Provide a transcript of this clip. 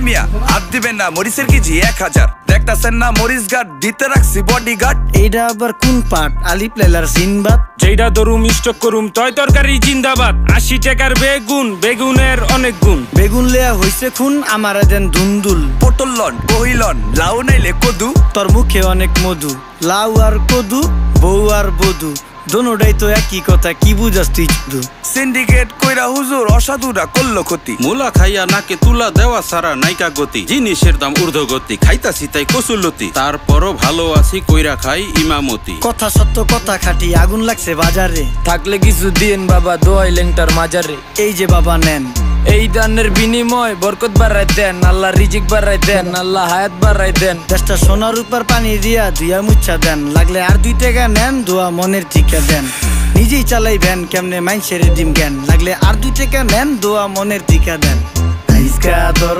মিয়া হাত দিবেন না মরিচের কেজি 1000 দেখতাছেন না মরিচ গার্ড দিতে রাখছি বডিগার্ড এইটা আবার কোন পাট আলিপ লাইলার সিনবাদ যেইটা দরুম স্টক করুম তয় তরকারি জিন্দাবাদ 80 টাকার বেগুন বেগুনের অনেক গুণ বেগুন লেয়া হইছে খুন আমারে দেন দুন্দুল পটল লন কহিলন লাউ নাইলে কদু তোর মুখে অনেক মধু লাউ আর কদু বউ আর বধু দোনোটাই তো একই কথা কি বুঝাস তুই শুধু সিন্ডিকেট কইরা হুজুর অসাধুরা করলো ক্ষতি মুলা খাইয়া নাকে তুলা দেওয়া সারা নাইকা গতি জিনিসের দাম ঊর্ধ্বগতি খাইতাছি তাই কসুলতি তারপরও ভালো আছি কইরা খাই ইমামতি কথা সত্য কথা খাটি আগুন লাগছে বাজারে থাকলে কিছু দিন বাবা দোয়াই লেংটার মাজারে এই যে বাবা নেন এই দানের বিনিময় বরকত বাড়াই দেন আল্লাহ রিজিক বাড়াই দেন আল্লাহ হায়াত বাড়াই দেন দেশটা সোনার উপর পানি দিয়া ধুয়া মুচ্ছা দেন লাগলে আর 2 টাকা নেন দোয়া মনের টিকা দেন নিজেই চালাই ভ্যান কেমনে মাইনসেরে দিম জ্ঞান লাগলে আর 2 টাকা নেন দোয়া মনের টিকা দেন আইসকা তোর